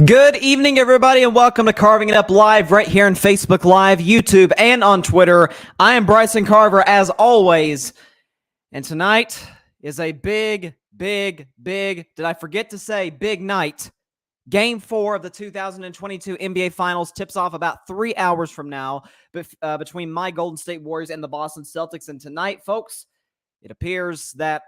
Good evening, everybody, and welcome to Carving It Up Live right here on Facebook Live, YouTube, and on Twitter. I am Bryson Carver, as always, and tonight is a big, did I forget to say, big night. Game 4 of the 2022 NBA Finals tips off about 3 hours from now between my Golden State Warriors and the Boston Celtics. And tonight, folks, it appears that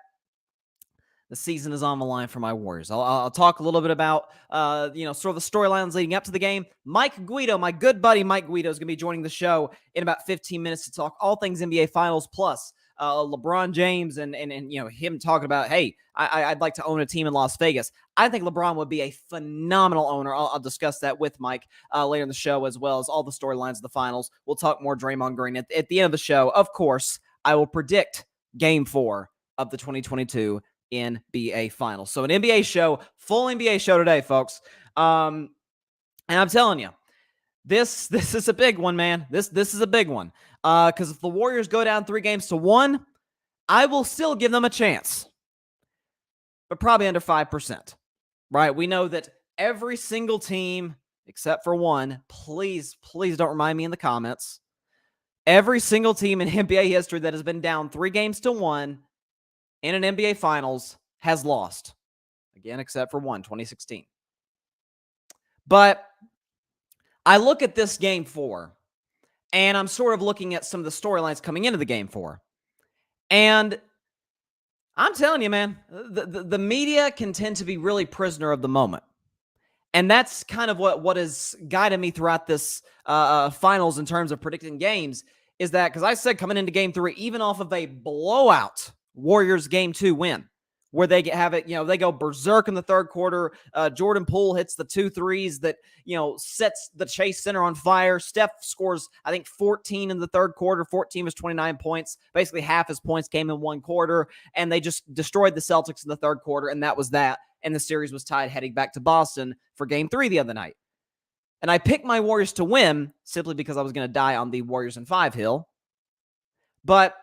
the season is on the line for my Warriors. I'll talk a little bit about, sort of the storylines leading up to the game. Mike Guido, my good buddy Mike Guido, is going to be joining the show in about 15 minutes to talk all things NBA Finals, plus LeBron James and him talking about, hey, I'd like to own a team in Las Vegas. I think LeBron would be a phenomenal owner. I'll discuss that with Mike later in the show, as well as all the storylines of the Finals. We'll talk more Draymond Green. At the end of the show, of course, I will predict Game 4 of the 2022 NBA Finals. So an NBA show, full NBA show today, folks. And I'm telling you, this is a big one, man. This is a big one. Because if the Warriors go down 3-1, I will still give them a chance, but probably under 5%. Right? We know that every single team, except for one, please don't remind me in the comments. Every single team in NBA history that has been down 3-1 in an NBA Finals has lost. Again, except for one, 2016. But I look at this Game 4, and I'm sort of looking at some of the storylines coming into the Game 4. And I'm telling you, man, the media can tend to be really prisoner of the moment. And that's kind of what has guided me throughout this Finals in terms of predicting games, is that, because I said coming into Game 3, even off of a blowout Warriors Game 2 win, where they have it, they go berserk in the third quarter. Jordan Poole hits the 2 threes that, sets the Chase Center on fire. Steph scores, I think, 14 in the third quarter. 14 was 29 points. Basically, half his points came in one quarter, and they just destroyed the Celtics in the third quarter, and that was that. And the series was tied heading back to Boston for Game 3 the other night. And I picked my Warriors to win simply because I was going to die on the Warriors in 5 hill. But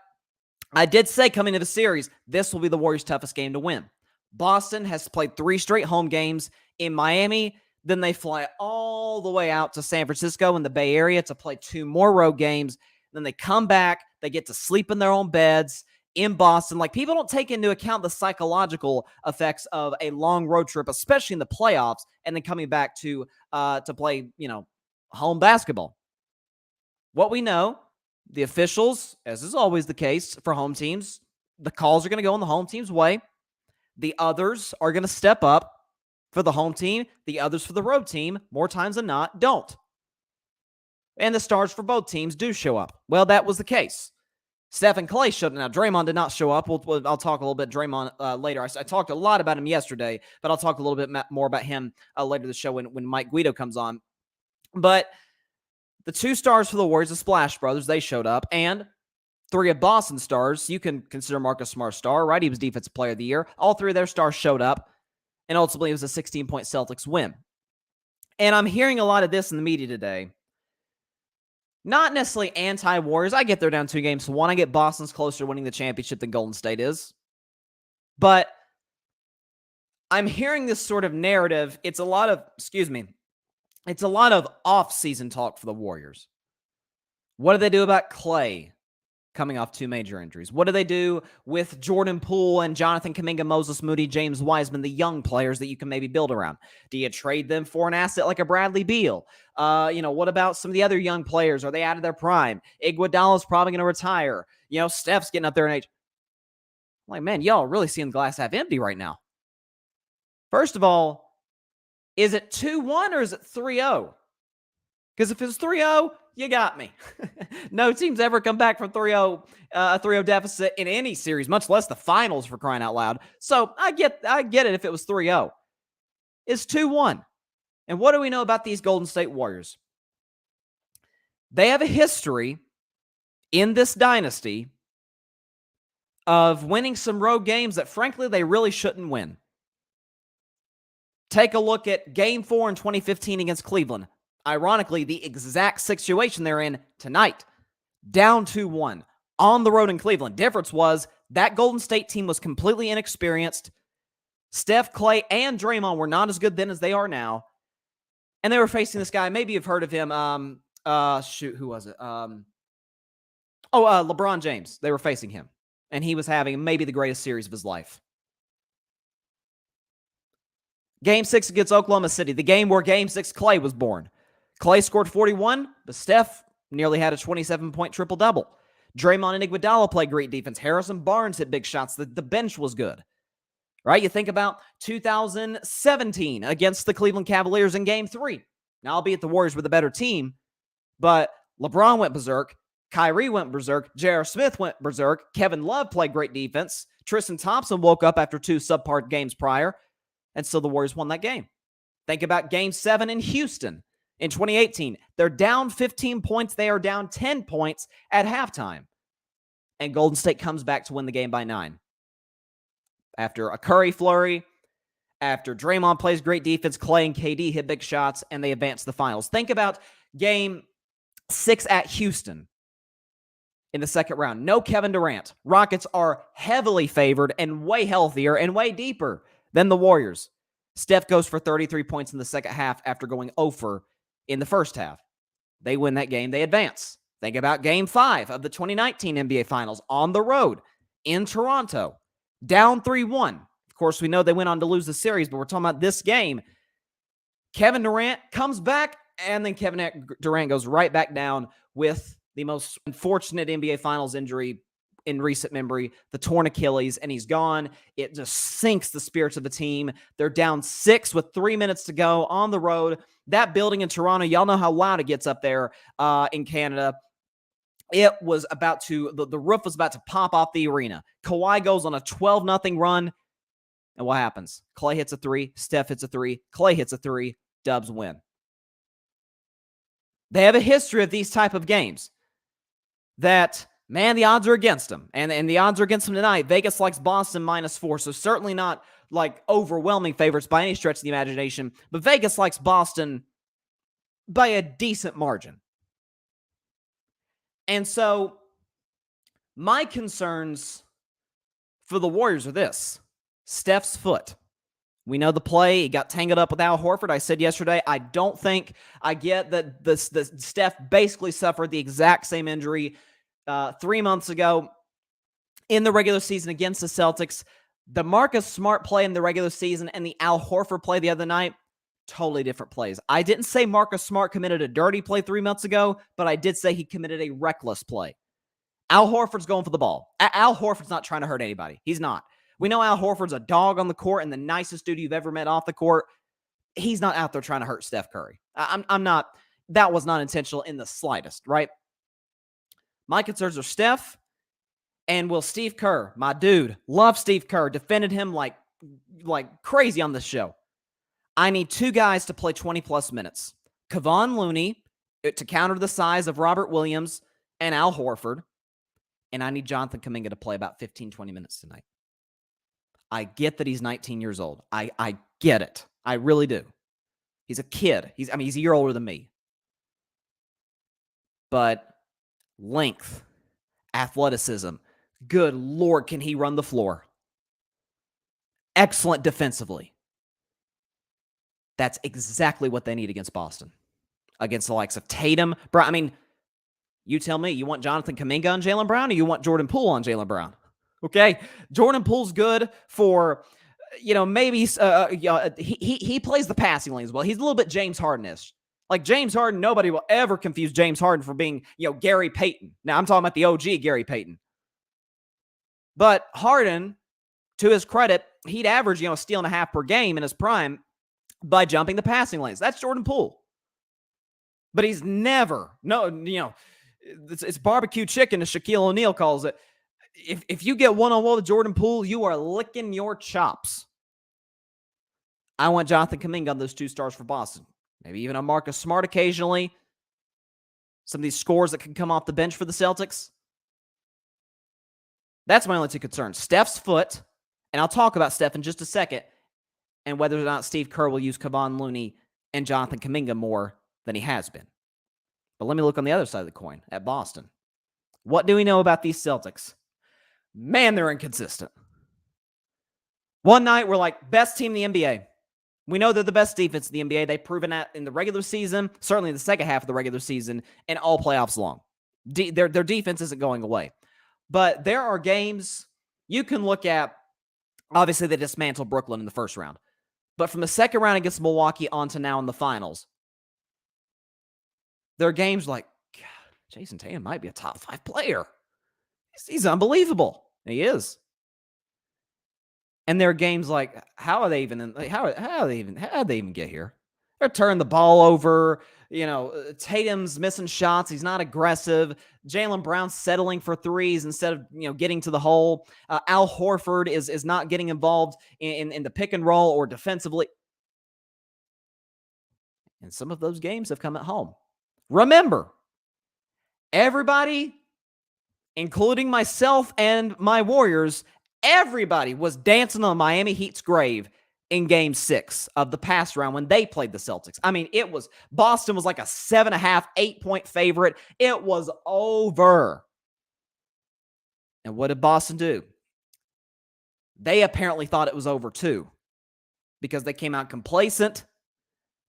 I did say coming into the series, this will be the Warriors' toughest game to win. Boston has played 3 straight home games in Miami. Then they fly all the way out to San Francisco in the Bay Area to play 2 more road games. Then they come back. They get to sleep in their own beds in Boston. Like, people don't take into account the psychological effects of a long road trip, especially in the playoffs, and then coming back to play, home basketball. What we know, the officials, as is always the case for home teams, the calls are going to go in the home team's way. The others are going to step up for the home team. The others for the road team, more times than not, don't. And the stars for both teams do show up. Well, that was the case. Steph and Clay showed up. Now, Draymond did not show up. I'll talk a little bit Draymond later. I talked a lot about him yesterday, but I'll talk a little bit more about him later in the show when Mike Guido comes on. But the 2 stars for the Warriors, the Splash Brothers, they showed up. And 3 of Boston's stars, you can consider Marcus Smart a star, right? He was Defensive Player of the Year. All 3 of their stars showed up. And ultimately, it was a 16-point Celtics win. And I'm hearing a lot of this in the media today. Not necessarily anti-Warriors. I get they're down 2-1. I get Boston's closer to winning the championship than Golden State is. But I'm hearing this sort of narrative. It's a lot of off-season talk for the Warriors. What do they do about Clay coming off 2 major injuries? What do they do with Jordan Poole and Jonathan Kuminga, Moses Moody, James Wiseman, the young players that you can maybe build around? Do you trade them for an asset like a Bradley Beal? What about some of the other young players? Are they out of their prime? Iguodala's probably going to retire. Steph's getting up there in age. I'm like, man, y'all really seeing the glass half empty right now. First of all, is it 2-1 or is it 3-0? Because if it's 3-0, you got me. No team's ever come back from 3-0, a 3-0 deficit in any series, much less the finals, for crying out loud. So I get it if it was 3-0. It's 2-1. And what do we know about these Golden State Warriors? They have a history in this dynasty of winning some road games that, frankly, they really shouldn't win. Take a look at Game 4 in 2015 against Cleveland. Ironically, the exact situation they're in tonight. Down 2-1 on the road in Cleveland. Difference was that Golden State team was completely inexperienced. Steph, Clay, and Draymond were not as good then as they are now. And they were facing this guy. Maybe you've heard of him. Who was it? LeBron James. They were facing him. And he was having maybe the greatest series of his life. Game 6 against Oklahoma City, the game where Game 6 Klay was born. Klay scored 41, but Steph nearly had a 27-point triple-double. Draymond and Iguodala played great defense. Harrison Barnes hit big shots. The bench was good. Right? You think about 2017 against the Cleveland Cavaliers in Game 3. Now, albeit the Warriors were the better team, but LeBron went berserk. Kyrie went berserk. J.R. Smith went berserk. Kevin Love played great defense. Tristan Thompson woke up after 2 subpar games prior, and still the Warriors won that game. Think about Game 7 in Houston in 2018. They're down 15 points. They are down 10 points at halftime. And Golden State comes back to win the game by 9. After a Curry flurry, after Draymond plays great defense, Klay and KD hit big shots, and they advance to the finals. Think about Game 6 at Houston in the second round. No Kevin Durant. Rockets are heavily favored and way healthier and way deeper than the Warriors. Steph goes for 33 points in the second half after going 0 in the first half. They win that game. They advance. Think about Game 5 of the 2019 NBA Finals on the road in Toronto. Down 3-1. Of course, we know they went on to lose the series, but we're talking about this game. Kevin Durant comes back, and then Kevin Durant goes right back down with the most unfortunate NBA Finals injury in recent memory, the torn Achilles, and he's gone. It just sinks the spirits of the team. They're down 6 with 3 minutes to go on the road. That building in Toronto, y'all know how loud it gets up there in Canada. It was about to, the roof was about to pop off the arena. Kawhi goes on a 12-0 run, and what happens? Klay hits a 3, Steph hits a 3, Klay hits a 3, Dubs win. They have a history of these type of games that, man, the odds are against them. And the odds are against them tonight. Vegas likes Boston -4, so certainly not like overwhelming favorites by any stretch of the imagination. But Vegas likes Boston by a decent margin. And so my concerns for the Warriors are this. Steph's foot. We know the play. He got tangled up with Al Horford. I said yesterday, I don't think I get that the Steph basically suffered the exact same injury 3 months ago in the regular season against the Celtics. The Marcus Smart play in the regular season and the Al Horford play the other night, totally different plays. I didn't say Marcus Smart committed a dirty play 3 months ago, but I did say he committed a reckless play. Al Horford's going for the ball. Al Horford's not trying to hurt anybody. He's not. We know Al Horford's a dog on the court and the nicest dude you've ever met off the court. He's not out there trying to hurt Steph Curry. I'm not. That was not intentional in the slightest, right? My concerns are Steph and will Steve Kerr, my dude, love Steve Kerr, defended him like crazy on this show. I need 2 guys to play 20-plus minutes. Kevon Looney to counter the size of Robert Williams and Al Horford. And I need Jonathan Kuminga to play about 15, 20 minutes tonight. I get that he's 19 years old. I get it. I really do. He's a kid. He's a year older than me. But length, athleticism, good Lord, can he run the floor? Excellent defensively. That's exactly what they need against Boston. Against the likes of Tatum. I mean, you tell me, you want Jonathan Kuminga on Jaylen Brown or you want Jordan Poole on Jaylen Brown? Okay? Jordan Poole's good for, maybe he plays the passing lanes well. He's a little bit James Harden-ish. Like James Harden, nobody will ever confuse James Harden for being, Gary Payton. Now, I'm talking about the OG Gary Payton. But Harden, to his credit, he'd average, a steal and a half per game in his prime by jumping the passing lanes. That's Jordan Poole. But he's never, it's barbecue chicken, as Shaquille O'Neal calls it. If you get one-on-one with Jordan Poole, you are licking your chops. I want Jonathan Kuminga on those 2 stars for Boston. Maybe even a Marcus Smart occasionally. Some of these scores that can come off the bench for the Celtics. That's my only 2 concerns. Steph's foot, and I'll talk about Steph in just a second, and whether or not Steve Kerr will use Kevon Looney and Jonathan Kuminga more than he has been. But let me look on the other side of the coin at Boston. What do we know about these Celtics? Man, they're inconsistent. One night, we're like, best team in the NBA. We know they're the best defense in the NBA. They've proven that in the regular season, certainly in the second half of the regular season, and all playoffs long. Their defense isn't going away. But there are games you can look at. Obviously, they dismantled Brooklyn in the first round. But from the second round against Milwaukee on to now in the finals, there are games like, God, Jayson Tatum might be a top 5 player. He's unbelievable. And he is. And there are games like, how are they even how did they even get here? They're turning the ball over. Tatum's missing shots. He's not aggressive. Jaylen Brown's settling for threes instead of getting to the hole. Al Horford is not getting involved in the pick and roll or defensively. And some of those games have come at home. Remember, everybody, including myself and my Warriors, everybody was dancing on Miami Heat's grave in Game 6 of the past round when they played the Celtics. I mean, Boston was like a 7.5, 8-point favorite. It was over. And what did Boston do? They apparently thought it was over too, because they came out complacent.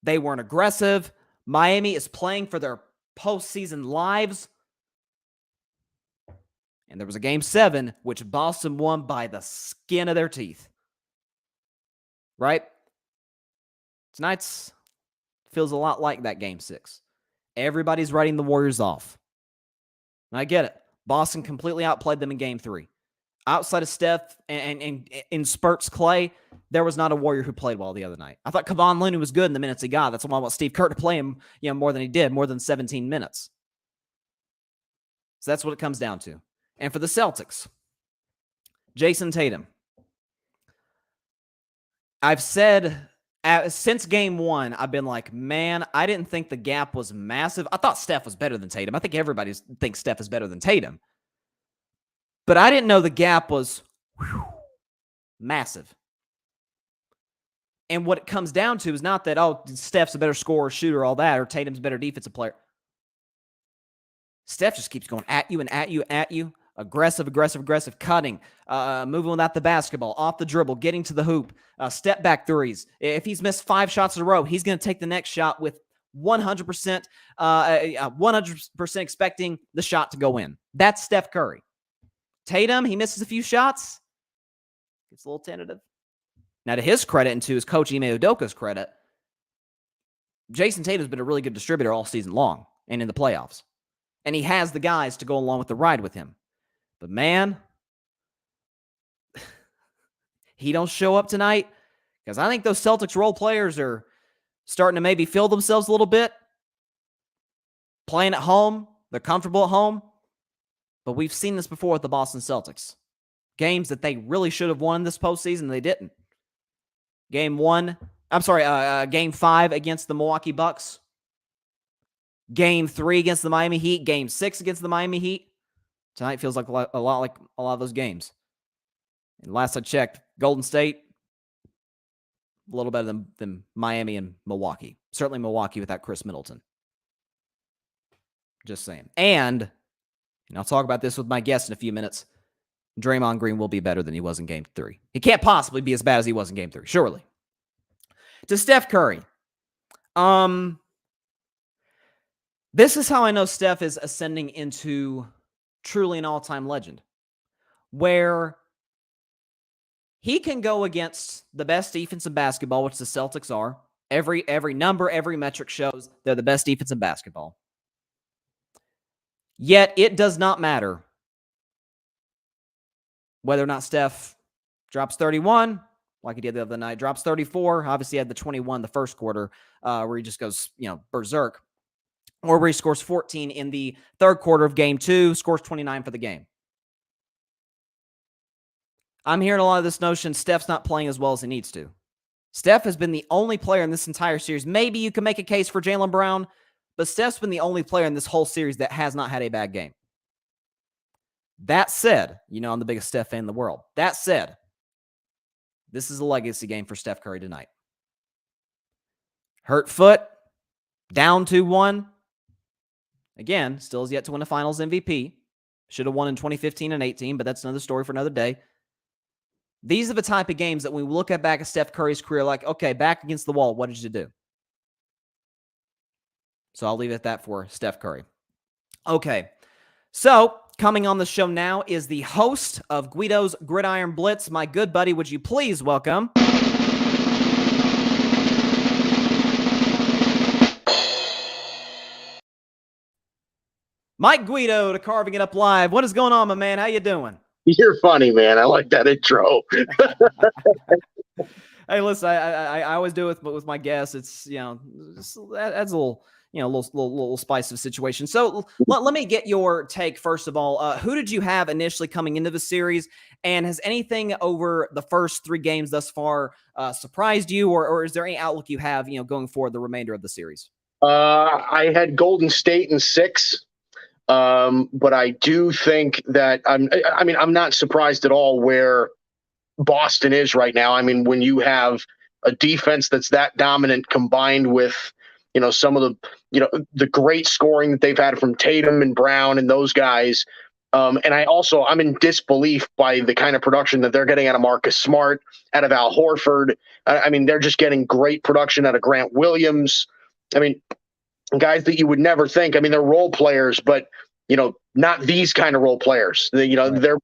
They weren't aggressive. Miami is playing for their postseason lives. And there was a Game 7, which Boston won by the skin of their teeth. Right? Tonight's feels a lot like that Game 6. Everybody's writing the Warriors off. And I get it. Boston completely outplayed them in Game 3. Outside of Steph and in spurts Clay, there was not a Warrior who played well the other night. I thought Kevon Looney was good in the minutes he got. That's why I want Steve Kerr to play him more than he did, more than 17 minutes. So that's what it comes down to. And for the Celtics, Jayson Tatum. I've said since Game 1, I've been like, man, I didn't think the gap was massive. I thought Steph was better than Tatum. I think everybody thinks Steph is better than Tatum. But I didn't know the gap was massive. And what it comes down to is not that, Steph's a better scorer, shooter, all that, or Tatum's a better defensive player. Steph just keeps going at you and at you and at you. Aggressive, cutting, moving without the basketball, off the dribble, getting to the hoop, step back threes. If he's missed 5 shots in a row, he's going to take the next shot with 100%, 100% expecting the shot to go in. That's Steph Curry. Tatum, he misses a few shots, gets a little tentative. Now, to his credit and to his coach Ime Udoka's credit, Jayson Tatum's been a really good distributor all season long and in the playoffs. And he has the guys to go along with the ride with him. But man, he don't show up tonight because I think those Celtics role players are starting to maybe feel themselves a little bit. Playing at home, they're comfortable at home. But we've seen this before with the Boston Celtics. Games that they really should have won this postseason, they didn't. Game 5 against the Milwaukee Bucks. Game 3 against the Miami Heat. Game 6 against the Miami Heat. Tonight feels like a lot like a lot of those games. And last I checked, Golden State, a little better than Miami and Milwaukee. Certainly Milwaukee without Chris Middleton. Just saying. And I'll talk about this with my guest in a few minutes. Draymond Green will be better than he was in Game 3. He can't possibly be as bad as he was in Game 3, surely. To Steph Curry. This is how I know Steph is ascending into truly an all-time legend, where he can go against the best defense in basketball, which the Celtics are. Every number, every metric shows they're the best defense in basketball. Yet it does not matter whether or not Steph drops 31, like he did the other night, drops 34. Obviously, he had the 21 the first quarter, where he just goes, berserk. Or where he scores 14 in the third quarter of Game 2, scores 29 for the game. I'm hearing a lot of this notion Steph's not playing as well as he needs to. Steph has been the only player in this entire series. Maybe you can make a case for Jaylen Brown, but Steph's been the only player in this whole series that has not had a bad game. That said, I'm the biggest Steph fan in the world. That said, this is a legacy game for Steph Curry tonight. Hurt foot, down 2-1. Again, still has yet to win a finals MVP. Should have won in 2015 and 18, but that's another story for another day. these are the type of games that when we look at back at Steph Curry's career, like, okay, back against the wall, what did you do? So I'll leave it at that for Steph Curry. Okay, so coming on the show now is the host of Guido's Gridiron Blitz. My good buddy, would you please welcome... Mike Guido to Carving It Up Live. What is going on, my man? How you doing? You're funny, man. I like that intro. Hey, listen, I always do it with my guests. It's, that's a little, little spice of a situation. So let me get your take, first of all. Who did you have initially coming into the series? And has anything over the first 3 games thus far surprised you? Or is there any outlook you have, going forward the remainder of the series? I had Golden State in 6. But I do think that I'm not surprised at all where Boston is right now. I mean, when you have a defense that's that dominant combined with, some of the great scoring that they've had from Tatum and Brown and those guys. And I'm in disbelief by the kind of production that they're getting out of Marcus Smart, out of Al Horford. I mean, they're just getting great production out of Grant Williams. I mean, guys that you would never think. I mean, they're role players, but not these kind of role players. They're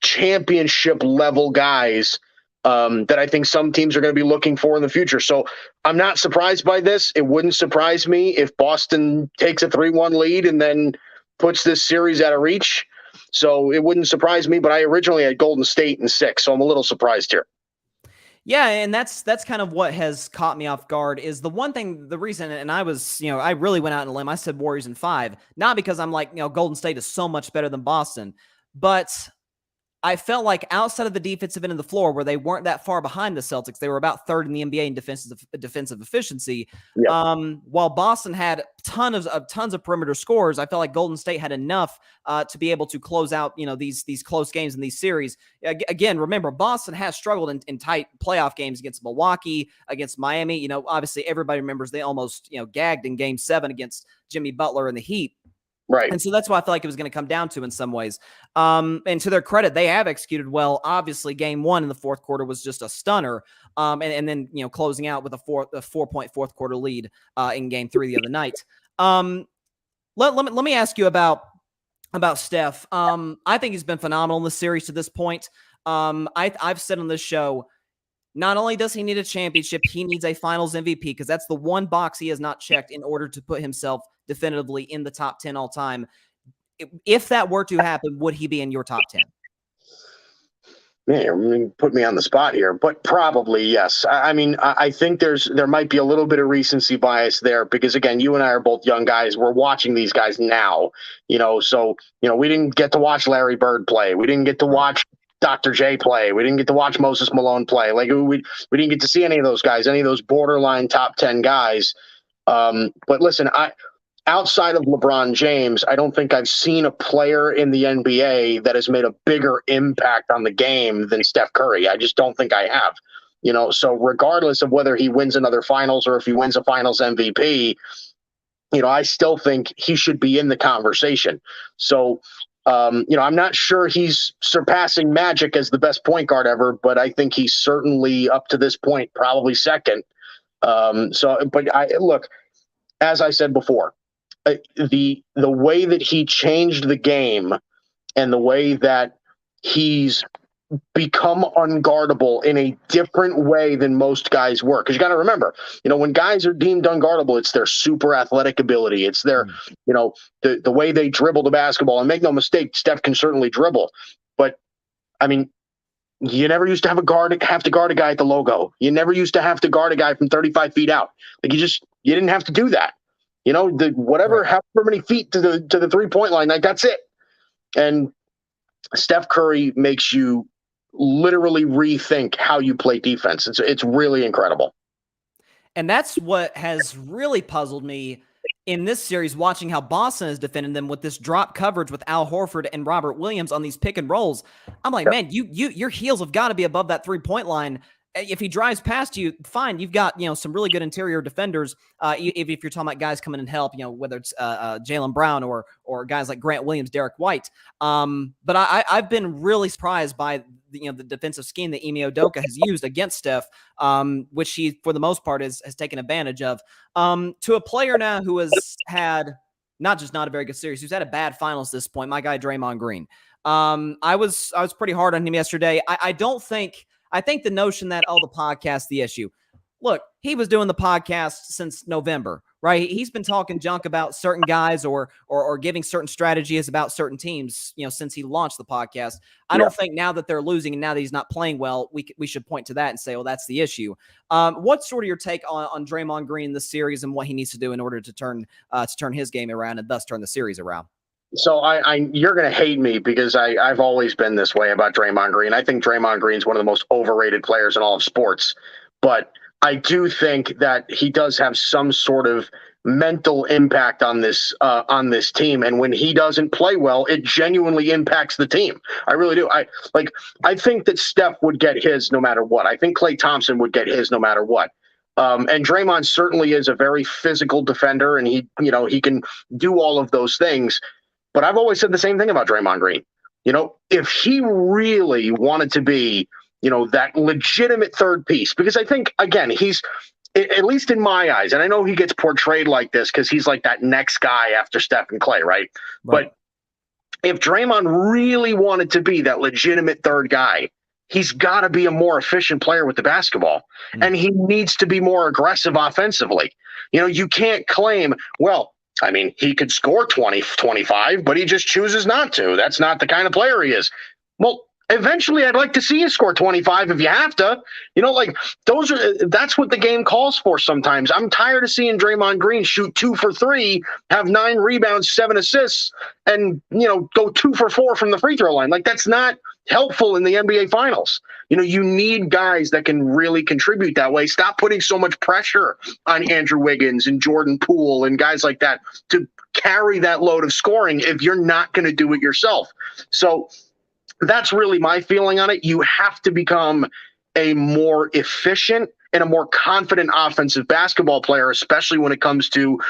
championship level guys that I think some teams are going to be looking for in the future. So I'm not surprised by this. It wouldn't surprise me if Boston takes a 3-1 lead and then puts this series out of reach. So it wouldn't surprise me. But I originally had Golden State in 6, so I'm a little surprised here. Yeah, and that's kind of what has caught me off guard is the reason, and I was, I really went out on a limb. I said Warriors in 5, not because I'm like, Golden State is so much better than Boston, but I felt like outside of the defensive end of the floor, where they weren't that far behind the Celtics, they were about 3rd in the NBA in defensive efficiency. Yeah. While Boston had tons of perimeter scores, I felt like Golden State had enough to be able to close out, these close games in these series. Again, remember, Boston has struggled in tight playoff games against Milwaukee, against Miami. Obviously everybody remembers they almost, gagged in Game 7 against Jimmy Butler and the Heat. Right. And so that's what I feel like it was going to come down to in some ways. And to their credit, they have executed well. Obviously, Game 1 in the fourth quarter was just a stunner. And then, closing out with a 4-point fourth quarter lead in Game 3 the other night. Let me ask you about Steph. I think he's been phenomenal in this series to this point. I've said on this show, not only does he need a championship, he needs a finals MVP because that's the one box he has not checked in order to put himself definitively in the top 10 all time. If that were to happen, would he be in your top 10? Man, put me on the spot here, but probably yes. I think there might be a little bit of recency bias there because, again, you and I are both young guys. We're watching these guys now, so, we didn't get to watch Larry Bird play. We didn't get to watch Dr. J play. We didn't get to watch Moses Malone play. Like we didn't get to see any of those guys, any of those borderline top 10 guys. But listen, outside of LeBron James, I don't think I've seen a player in the NBA that has made a bigger impact on the game than Steph Curry. I just don't think I have. So regardless of whether he wins another finals or if he wins a finals MVP, I still think he should be in the conversation. So, I'm not sure he's surpassing Magic as the best point guard ever, but I think he's certainly up to this point, probably second. Look, as I said before, the way that he changed the game and the way that he's become unguardable in a different way than most guys were. Because you got to remember, when guys are deemed unguardable, it's their super athletic ability. It's their, the way they dribble the basketball. And make no mistake, Steph can certainly dribble. But, you never used to have to guard a guy at the logo. You never used to have to guard a guy from 35 feet out. Like you didn't have to do that. However many feet to the 3-point line, like that's it. And Steph Curry makes you literally rethink how you play defense. It's really incredible. And that's what has really puzzled me in this series, watching how Boston has defended them with this drop coverage with Al Horford and Robert Williams on these pick and rolls. I'm like, man, your heels have got to be above that 3-point line. if he drives past you, fine. You've got, some really good interior defenders. If you're talking about guys coming and help, whether it's Jaylen Brown or guys like Grant Williams, Derek White. But I've been really surprised by the defensive scheme that Ime Udoka has used against Steph, which he, for the most part, has taken advantage of. To a player now who has had not a very good series, who's had a bad finals at this point, my guy Draymond Green. I was pretty hard on him yesterday. I think the notion that, the podcast, the issue. Look, he was doing the podcast since November, right? He's been talking junk about certain guys or giving certain strategies about certain teams, since he launched the podcast. I don't think now that they're losing and now that he's not playing well, we should point to that and say, well, that's the issue. What's sort of your take on Draymond Green this series and what he needs to do in order to turn his game around and thus turn the series around? So you're going to hate me because I've always been this way about Draymond Green. I think Draymond Green's one of the most overrated players in all of sports, but I do think that he does have some sort of mental impact on this team. And when he doesn't play well, it genuinely impacts the team. I really do. I think that Steph would get his no matter what. I think Klay Thompson would get his no matter what. And Draymond certainly is a very physical defender, and he can do all of those things. But I've always said the same thing about Draymond Green. If he really wanted to be, that legitimate third piece, because I think, again, he's, at least in my eyes, and I know he gets portrayed like this because he's like that next guy after Steph and Klay, right? But if Draymond really wanted to be that legitimate third guy, he's got to be a more efficient player with the basketball. And he needs to be more aggressive offensively. You can't claim, well, I mean, he could score 20, 25, but he just chooses not to. That's not the kind of player he is. Well, eventually I'd like to see you score 25 if you have to. That's what the game calls for sometimes. I'm tired of seeing Draymond Green shoot 2 for 3, have 9 rebounds, 7 assists, and, go 2 for 4 from the free throw line. That's not helpful in the NBA Finals. You need guys that can really contribute that way. Stop putting so much pressure on Andrew Wiggins and Jordan Poole and guys like that to carry that load of scoring if you're not going to do it yourself. So that's really my feeling on it. You have to become a more efficient and a more confident offensive basketball player, especially when it comes to,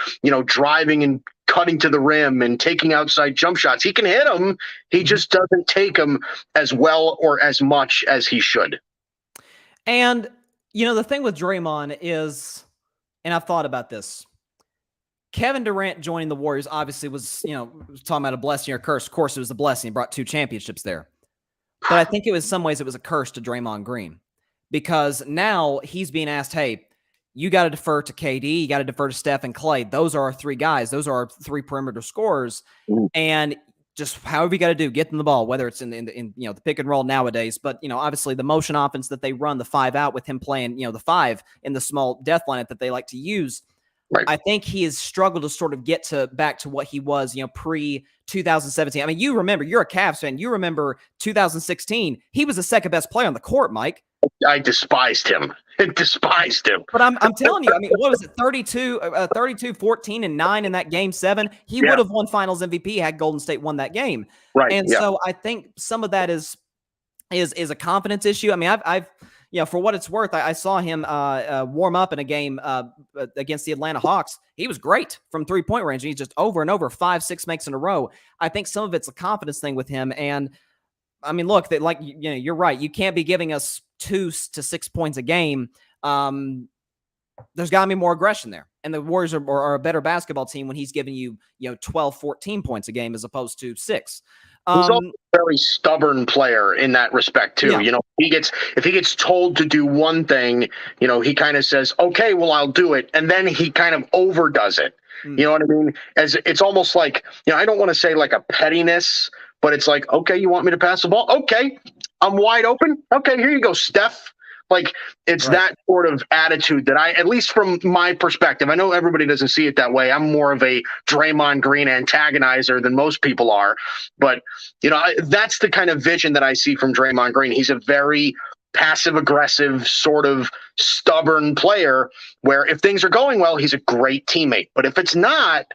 driving and cutting to the rim and taking outside jump shots. He can hit them. He just doesn't take them as well or as much as he should. And, the thing with Draymond is, and I've thought about this, Kevin Durant joining the Warriors obviously was, talking about a blessing or a curse. Of course, it was a blessing. He brought 2 championships there. But I think in some ways it was a curse to Draymond Green because now he's being asked, hey, you got to defer to KD, you got to defer to Steph and Klay. Those are our 3 guys. Those are our 3 perimeter scorers. And just however you got to do, get them the ball, whether it's in the pick and roll nowadays. But, obviously the motion offense that they run, the 5 out with him playing, the 5 in the small death lineup that they like to use. Right. I think he has struggled to sort of get back to what he was, pre-2017. I mean, you're a Cavs fan. You remember 2016. He was the second best player on the court, Mike. I despised him. But I'm telling you, I mean, what was it? 32, 14, and 9 in that game 7. He would have won Finals MVP had Golden State won that game. Right. And so I think some of that is a confidence issue. I mean, I've for what it's worth, I saw him warm up in a game against the Atlanta Hawks. He was great from 3-point range. He's just over and over 5, 6 makes in a row. I think some of it's a confidence thing with him. And I mean, look, you're right. You can't be giving us 2 to 6 points a game. There's got to be more aggression there. And the Warriors are a better basketball team when he's giving you 12, 14 points a game as opposed to 6. He's also a very stubborn player in that respect too. Yeah. If he gets told to do one thing, he kind of says, "Okay, well, I'll do it," and then he kind of overdoes it. You know what I mean? As it's almost like, I don't want to say like a pettiness, but it's like, okay, you want me to pass the ball? Okay, I'm wide open. Okay, here you go, Steph. It's right. That sort of attitude that at least from my perspective, I know everybody doesn't see it that way. I'm more of a Draymond Green antagonizer than most people are. But, that's the kind of vision that I see from Draymond Green. He's a very passive-aggressive, sort of stubborn player where if things are going well, he's a great teammate. But if it's not,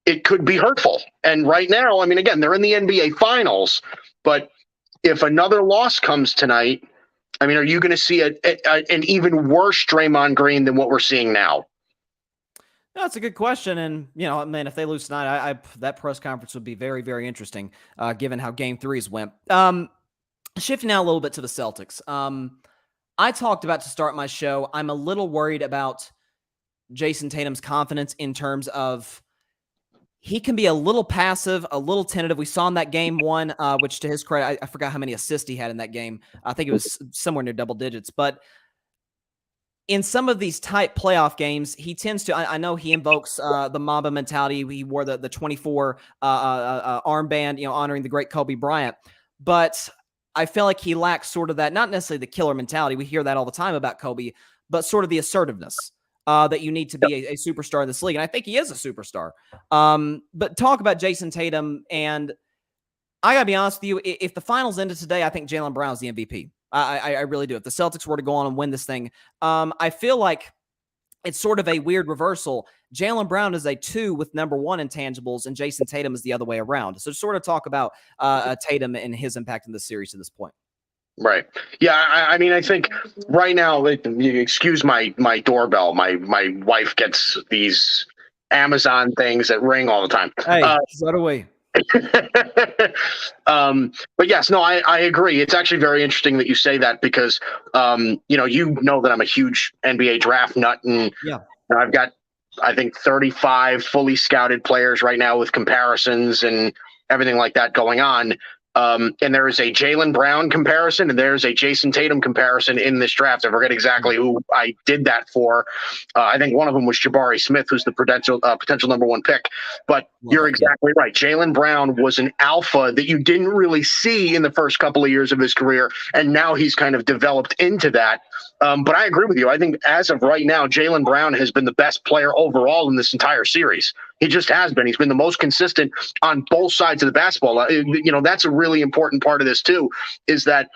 it could be hurtful. And right now, I mean, again, they're in the NBA Finals. But if another loss comes tonight, I mean, are you going to see an even worse Draymond Green than what we're seeing now? No, that's a good question. And, man, if they lose tonight, that press conference would be very, very interesting, given how game threes went. Shifting now a little bit to the Celtics. I talked about to start my show, I'm a little worried about Jayson Tatum's confidence in terms of he can be a little passive, a little tentative. We saw in that game one, which to his credit, I forgot how many assists he had in that game. I think it was somewhere near double digits. But in some of these tight playoff games, he tends to, I know he invokes the Mamba mentality. He wore the 24 armband, honoring the great Kobe Bryant. But I feel like he lacks sort of that, not necessarily the killer mentality. We hear that all the time about Kobe, but sort of the assertiveness that you need to be a superstar in this league. And I think he is a superstar. But talk about Jayson Tatum. And I got to be honest with you, if the finals ended today, I think Jaylen Brown's the MVP. I really do. If the Celtics were to go on and win this thing, I feel like it's sort of a weird reversal. Jaylen Brown is a 2 with number 1 intangibles, and Jayson Tatum is the other way around. So sort of talk about Tatum and his impact in the series to this point. Right. Yeah. I mean, I think right now, excuse my doorbell. My wife gets these Amazon things that ring all the time. Hey, so do we. But yes, no, I agree. It's actually very interesting that you say that because, that I'm a huge NBA draft nut, and I've got, I think, 35 fully scouted players right now with comparisons and everything like that going on. And there is a Jaylen Brown comparison and there's a Jayson Tatum comparison in this draft. I forget exactly who I did that for. I think one of them was Jabari Smith, who's the potential number 1 pick. But you're exactly right. Jaylen Brown was an alpha that you didn't really see in the first couple of years of his career, and now he's kind of developed into that. But I agree with you. I think as of right now, Jaylen Brown has been the best player overall in this entire series. He just has been. He's been the most consistent on both sides of the basketball. That's a really important part of this too, is that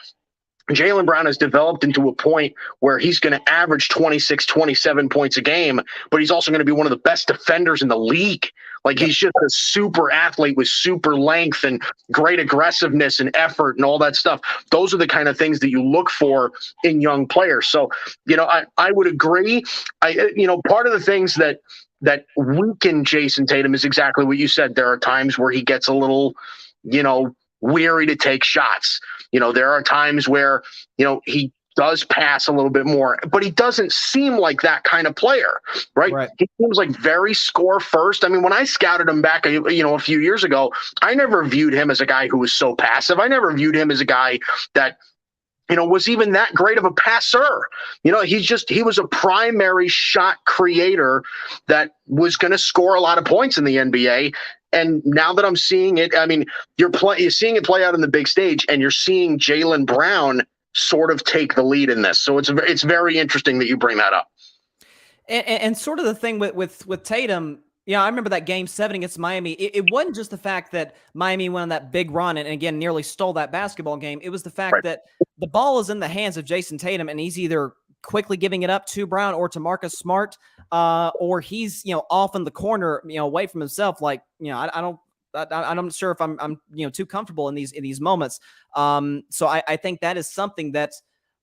Jaylen Brown has developed into a point where he's going to average 26, 27 points a game, but he's also going to be one of the best defenders in the league. Like, he's just a super athlete with super length and great aggressiveness and effort and all that stuff. Those are the kind of things that you look for in young players. So, I would agree. Part of the things that weaken Jayson Tatum is exactly what you said. There are times where he gets a little, weary to take shots. There are times where, he does pass a little bit more, but he doesn't seem like that kind of player, right? He seems like very score first. I mean, when I scouted him back, a few years ago, I never viewed him as a guy who was so passive. I never viewed him as a guy that, was even that great of a passer. He was a primary shot creator that was going to score a lot of points in the NBA. And now that I'm seeing it, I mean, you're seeing it play out on the big stage, and you're seeing Jaylen Brown sort of take the lead in this. So it's very interesting that you bring that up. And sort of the thing with Tatum, I remember that game 7 against Miami. It wasn't just the fact that Miami went on that big run and again, nearly stole that basketball game. It was the fact that the ball is in the hands of Jayson Tatum, and he's either quickly giving it up to Brown or to Marcus Smart, or he's, off in the corner, away from himself. Like, I'm not sure if I'm too comfortable in these moments. So I think that is something that,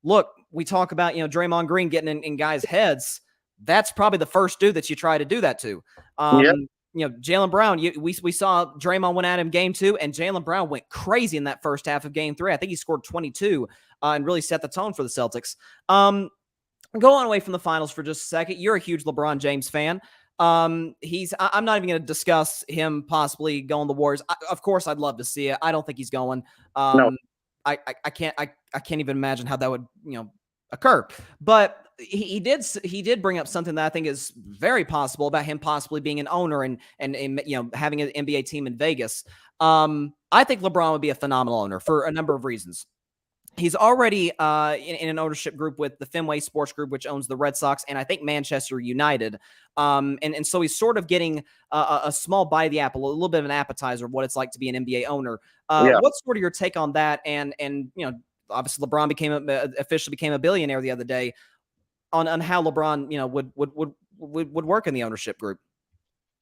look, we talk about, Draymond Green getting in guys' heads. That's probably the first dude that you try to do that to. Jaylen Brown, we saw Draymond went at him game 2, and Jaylen Brown went crazy in that first half of game 3. I think he scored 22 and really set the tone for the Celtics. Going away from the finals for just a second, you're a huge LeBron James fan. I'm not even going to discuss him possibly going to the Warriors. Of course, I'd love to see it. I don't think he's going. No. I can't even imagine how that would, occur. But he did bring up something that I think is very possible about him possibly being an owner and having an NBA team in Vegas. I think LeBron would be a phenomenal owner for a number of reasons. He's already in an ownership group with the Fenway Sports Group, which owns the Red Sox, and I think Manchester United. And so he's sort of getting a small bite of the apple, a little bit of an appetizer of what it's like to be an NBA owner. What's sort of your take on that? And obviously LeBron officially became a billionaire the other day. On how LeBron would work in the ownership group.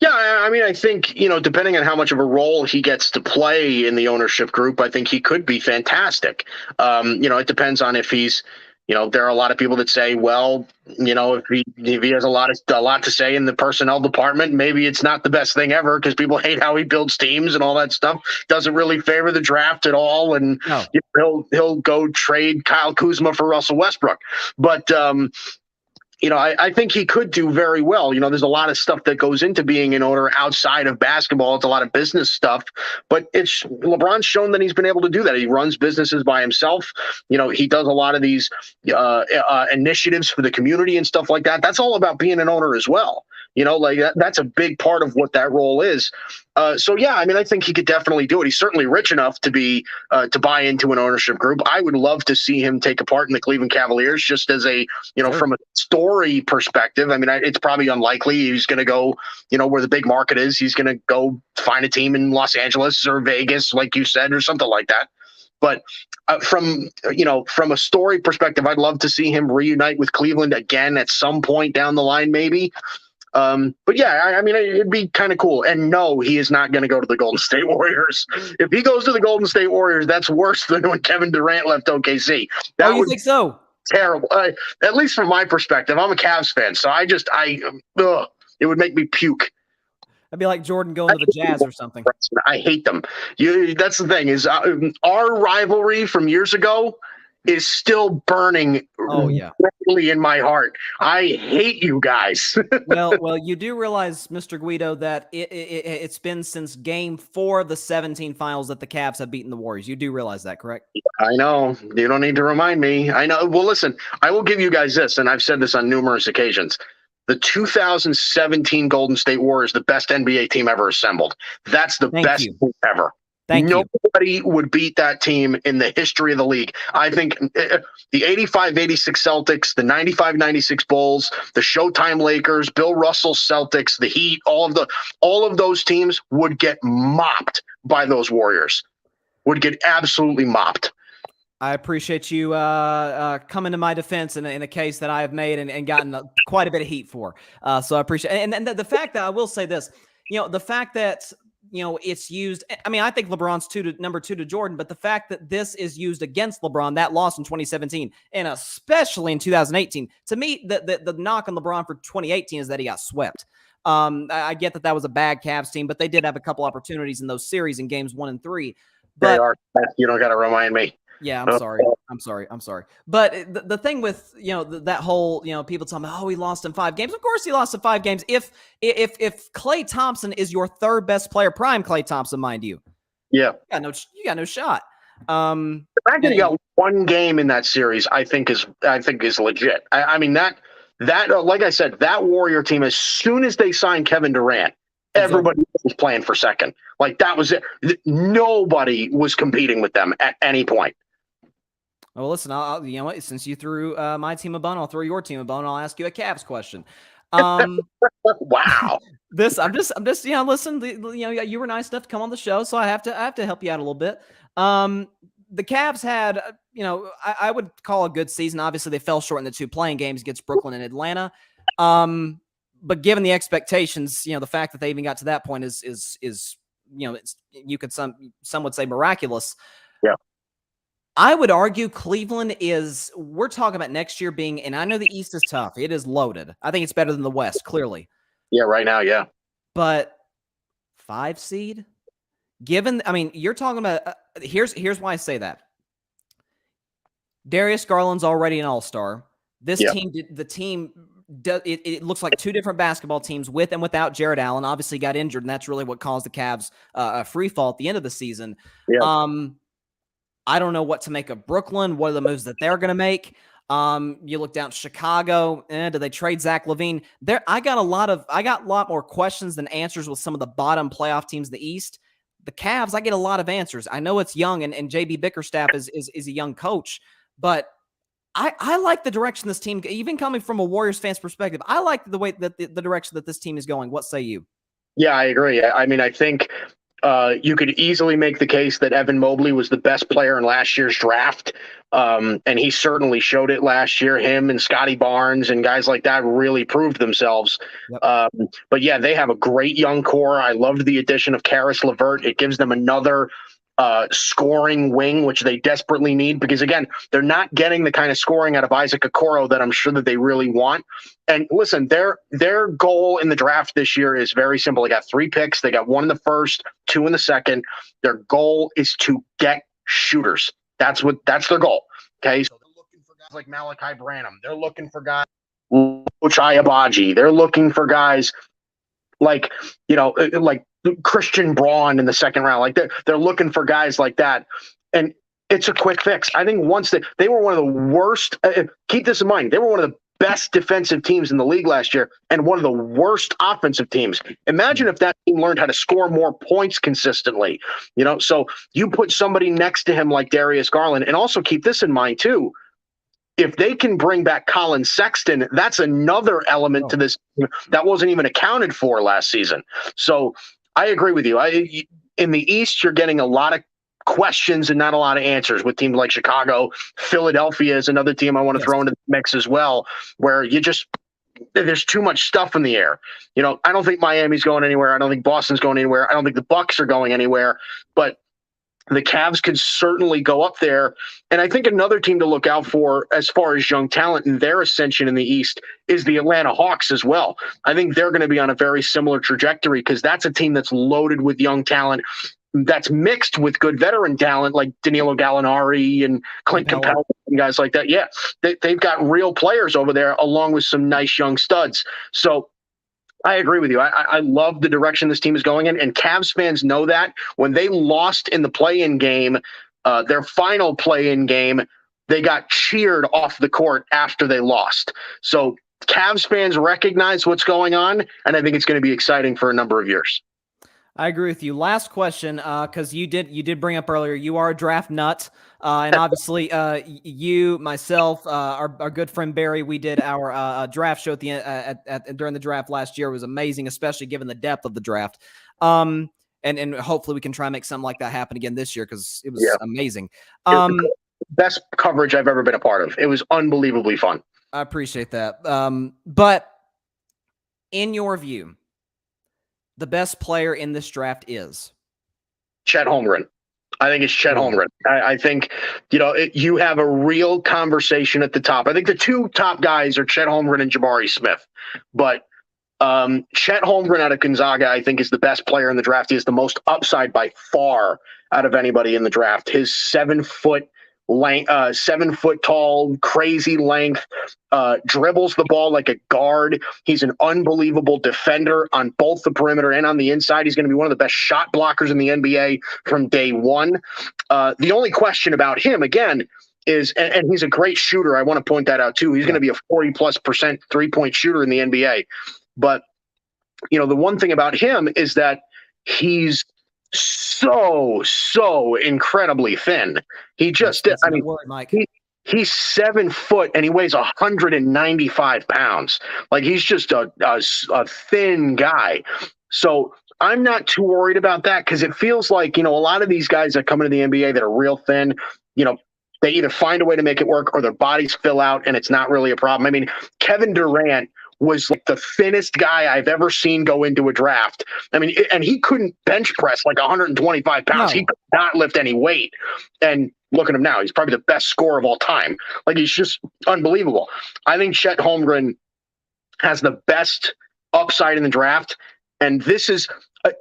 Yeah, I mean, I think, depending on how much of a role he gets to play in the ownership group, I think he could be fantastic. It depends on if he's, there are a lot of people that say, well, if he has a lot to say in the personnel department, maybe it's not the best thing ever because people hate how he builds teams and all that stuff. Doesn't really favor the draft at all, and No. He'll go trade Kyle Kuzma for Russell Westbrook. But I think he could do very well. There's a lot of stuff that goes into being an owner outside of basketball. It's a lot of business stuff, but LeBron's shown that he's been able to do that. He runs businesses by himself. He does a lot of these initiatives for the community and stuff like that. That's all about being an owner as well. That's a big part of what that role is. So yeah, I think he could definitely do it. He's certainly rich enough to be to buy into an ownership group. I would love to see him take a part in the Cleveland Cavaliers, just as a Sure. from a story perspective. It's probably unlikely he's going to go where the big market is. He's going to go find a team in Los Angeles or Vegas, like you said, or something like that. But from a story perspective, I'd love to see him reunite with Cleveland again at some point down the line, maybe. But yeah, it'd be kind of cool. And no, he is not going to go to the Golden State Warriors. If he goes to the Golden State Warriors, that's worse than when Kevin Durant left OKC. That you think so? Terrible. At least from my perspective, I'm a Cavs fan, so it would make me puke. That'd be like Jordan going to the Jazz or something. I hate them. That's the thing is our rivalry from years ago is still burning really in my heart. I hate you guys. well, you do realize, Mr. Guido, that it's been since Game 4 of the 17 finals that the Cavs have beaten the Warriors. You do realize that, correct? I know. You don't need to remind me. I know. Well, listen, I will give you guys this, and I've said this on numerous occasions. The 2017 Golden State Warriors, the best NBA team ever assembled. That's the best team ever. Nobody would beat that team in the history of the league. I think the 85-86 Celtics, the 95-96 Bulls, the Showtime Lakers, Bill Russell Celtics, the Heat, all of those teams would get mopped by those Warriors. Would get absolutely mopped. I appreciate you coming to my defense in a case that I have made and gotten quite a bit of heat for. So I appreciate it. And the fact that I will say this, the fact that it's used. I think LeBron's number 2 to Jordan, but the fact that this is used against LeBron, that loss in 2017, and especially in 2018, to me, the knock on LeBron for 2018 is that he got swept. I get that was a bad Cavs team, but they did have a couple opportunities in those series in games 1 and 3. But you don't got to remind me. Yeah, I'm sorry. But the thing with, that whole, people talking about, he lost in 5 games. Of course he lost in 5 games. If Klay Thompson is your 3rd best player, prime Klay Thompson, mind you. Yeah. You got no shot. The fact that he got 1 game in that series, I think is legit. That like I said, that Warrior team, as soon as they signed Kevin Durant, everybody was playing for second. Like, that was it. Nobody was competing with them at any point. Well, listen, I'll since you threw my team a bone, I'll throw your team a bone. I'll ask you a Cavs question. Wow. I'm just, listen, you were nice enough to come on the show, so I have to help you out a little bit. The Cavs had, I would call a good season. Obviously, they fell short in the 2 playing games against Brooklyn and Atlanta. But given the expectations, the fact that they even got to that point is some would say miraculous. Yeah. I would argue Cleveland we're talking about next year being, and I know the East is tough. It is loaded. I think it's better than the West, clearly. Yeah, right now, yeah. But 5 seed? You're talking about, here's why I say that. Darius Garland's already an all-star. This team, it looks like 2 different basketball teams with and without Jared Allen. Obviously got injured, and that's really what caused the Cavs a free fall at the end of the season. Yeah. I don't know what to make of Brooklyn. What are the moves that they're going to make? You look down at Chicago. Do they trade Zach LaVine? I got a lot more questions than answers with some of the bottom playoff teams in the East. The Cavs, I get a lot of answers. I know it's young, and JB Bickerstaff is a young coach, but I like the direction this team, even coming from a Warriors fan's perspective, I like the way that the direction that this team is going. What say you? Yeah, I agree. I think you could easily make the case that Evan Mobley was the best player in last year's draft. And he certainly showed it last year. Him and Scotty Barnes and guys like that really proved themselves. Yep. But yeah, they have a great young core. I loved the addition of Karis LeVert. It gives them another scoring wing, which they desperately need, because again, they're not getting the kind of scoring out of Isaac Okoro that I'm sure that they really want. And listen, their goal in the draft this year is very simple. They got 3 picks. They got 1 in the first, 2 in the second. Their goal is to get shooters. That's their goal. Okay. So they're looking for guys like Malachi Branham. They're looking for guys like Ayabaji. They're looking for guys like, like Christian Braun in the second round. Like they're looking for guys like that. And it's a quick fix. I think once they were one of the worst, keep this in mind, they were one of the best defensive teams in the league last year and one of the worst offensive teams. Imagine if that team learned how to score more points consistently, so you put somebody next to him like Darius Garland, and also keep this in mind too. If they can bring back Colin Sexton, that's another element to this that wasn't even accounted for last season. So I agree with you. In the East, you're getting a lot of questions and not a lot of answers with teams like Chicago. Philadelphia is another team I want to throw into the mix as well, where there's too much stuff in the air. I don't think Miami's going anywhere. I don't think Boston's going anywhere. I don't think the Bucks are going anywhere. But the Cavs could certainly go up there. And I think another team to look out for as far as young talent and their ascension in the East is the Atlanta Hawks as well. I think they're going to be on a very similar trajectory because that's a team that's loaded with young talent that's mixed with good veteran talent like Danilo Gallinari and Clint Capella and guys like that. Yeah, they've got real players over there along with some nice young studs. So I agree with you. I love the direction this team is going in, and Cavs fans know that. When they lost in the play-in game, their final play-in game, they got cheered off the court after they lost. So Cavs fans recognize what's going on, and I think it's going to be exciting for a number of years. I agree with you. Last question, because you did bring up earlier, you are a draft nut, and obviously you, myself, our good friend Barry, we did our draft show at the during the draft last year. It was amazing, especially given the depth of the draft. And hopefully we can try and make something like that happen again this year because it was amazing. Best coverage I've ever been a part of. It was unbelievably fun. I appreciate that. But in your view, the best player in this draft is? Chet Holmgren. I think it's Chet Holmgren. I think, you have a real conversation at the top. I think the 2 top guys are Chet Holmgren and Jabari Smith. But Chet Holmgren out of Gonzaga, I think, is the best player in the draft. He has the most upside by far out of anybody in the draft. His 7-foot length, 7-foot tall, crazy length, dribbles the ball like a guard. He's an unbelievable defender on both the perimeter and on the inside. He's going to be one of the best shot blockers in the NBA from day one. The only question about him, again, is, and he's a great shooter. I want to point that out too. He's going to be a 40+% 3-point shooter in the NBA. But, the one thing about him is that he's so incredibly thin. He just, he's 7 foot and he weighs 195 pounds. Like he's just a thin guy. So I'm not too worried about that because it feels like, a lot of these guys that come into the NBA that are real thin, they either find a way to make it work or their bodies fill out and it's not really a problem. I mean, Kevin Durant was like the thinnest guy I've ever seen go into a draft. I mean, and he couldn't bench press like 125 pounds. No. He could not lift any weight. And look at him now. He's probably the best scorer of all time. Like, he's just unbelievable. I think Chet Holmgren has the best upside in the draft. And this is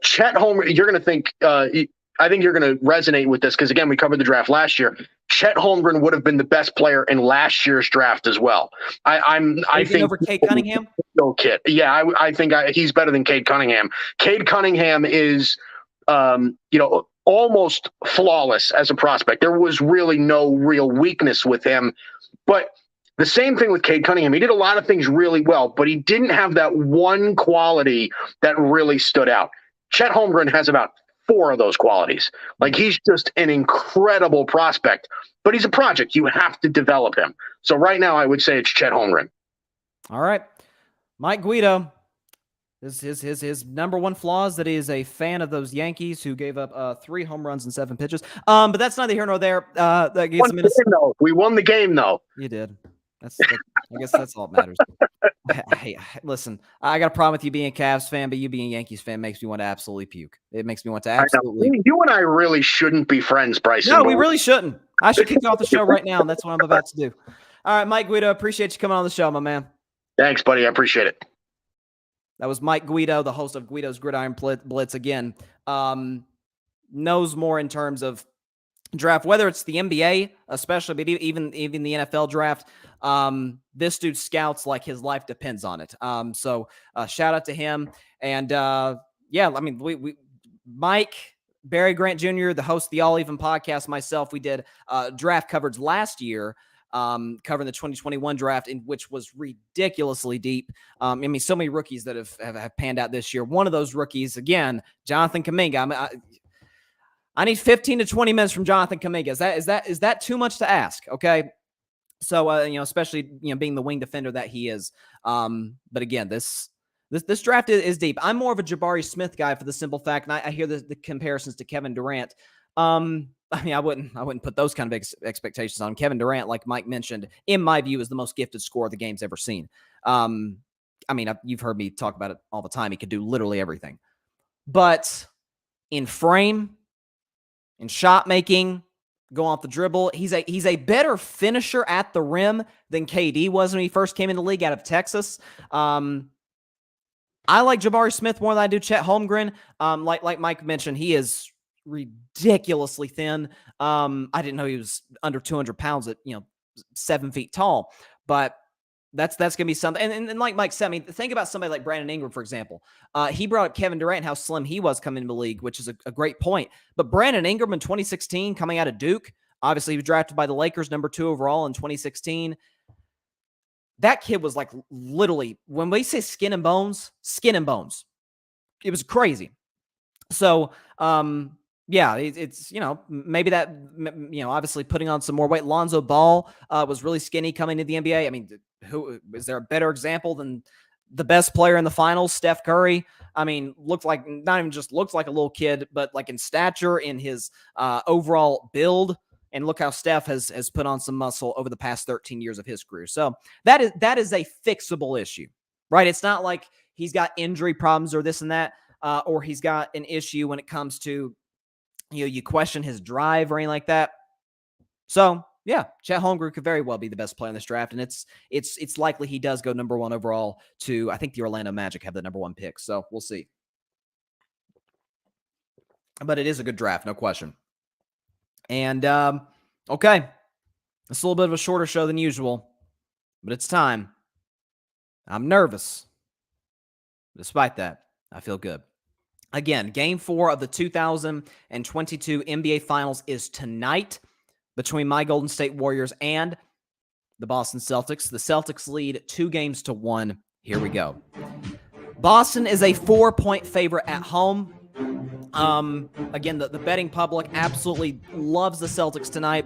Chet Holmgren. You're going to think, I think you're going to resonate with this because, again, we covered the draft last year. Chet Holmgren would have been the best player in last year's draft as well. I think over Cade Cunningham. No kid. Yeah, I think he's better than Cade Cunningham. Cade Cunningham is, almost flawless as a prospect. There was really no real weakness with him. But the same thing with Cade Cunningham. He did a lot of things really well, but he didn't have that one quality that really stood out. Chet Holmgren has about 4 of those qualities. Like, he's just an incredible prospect, but he's a project. You have to develop him. So right now I would say it's Chet Holmgren. All right. Mike Guido, his number one flaw is that he is a fan of those Yankees who gave up 3 home runs in 7 pitches. But that's neither here nor there. We won the game, though. You did. I guess that's all that matters. Hey, listen, I got a problem with you being a Cavs fan, but you being a Yankees fan makes me want to absolutely puke. It makes me want to absolutely. You and I really shouldn't be friends, Bryson. No, we really shouldn't. I should kick you off the show right now, and that's what I'm about to do. All right, Mike Guido, appreciate you coming on the show, my man. Thanks, buddy. I appreciate it. That was Mike Guido, the host of Guido's Gridiron Blitz. Again, knows more in terms of draft, whether it's the NBA, especially, but even the NFL draft. This dude scouts like his life depends on it. So shout out to him. And yeah, I mean, we Mike, Barry Grant Jr., the host of the All Even podcast, myself, we did draft coverage last year, covering the 2021 draft, in which was ridiculously deep. I mean, so many rookies that have panned out this year. One of those rookies, again, Jonathan Kuminga. I need 15 to 20 minutes from Jonathan Kuminga. Is that too much to ask? Okay. So, especially, being the wing defender that he is. But again, this draft is deep. I'm more of a Jabari Smith guy for the simple fact, and I hear the comparisons to Kevin Durant. I mean, I wouldn't put those kind of expectations on Kevin Durant. Like Mike mentioned, in my view, is the most gifted scorer the game's ever seen. I mean, you've heard me talk about it all the time. He could do literally everything. But in frame, in shot making, go off the dribble, he's a better finisher at the rim than KD was when he first came in the league out of Texas. I like Jabari Smith more than I do Chet Holmgren. Like Mike mentioned, he is ridiculously thin. I didn't know he was under 200 pounds at 7 feet tall, but that's going to be something. And like Mike said, I mean, think about somebody like Brandon Ingram, for example. He brought up Kevin Durant, how slim he was coming into the league, which is a great point. But Brandon Ingram in 2016, coming out of Duke, obviously he was drafted by the Lakers, number 2 overall in 2016. That kid was like literally, when we say skin and bones. It was crazy. So, yeah, it's maybe that, obviously putting on some more weight. Lonzo Ball was really skinny coming to the NBA. I mean, who is there a better example than the best player in the finals, Steph Curry? I mean, not even just looked like a little kid, but like in stature, in his overall build. And look how Steph has put on some muscle over the past 13 years of his career. So that is a fixable issue, right? It's not like he's got injury problems or this and that, or he's got an issue when it comes to, you question his drive or anything like that. So yeah, Chet Holmgren could very well be the best player in this draft, and it's likely he does go number 1 overall to, I think the Orlando Magic have the number 1 pick. So we'll see. But it is a good draft, no question. And okay, it's a little bit of a shorter show than usual, but it's time. I'm nervous. Despite that, I feel good. Again, Game 4 of the 2022 NBA Finals is tonight between my Golden State Warriors and the Boston Celtics. The Celtics lead 2-1. Here we go. Boston is a 4-point favorite at home. Again, the betting public absolutely loves the Celtics tonight.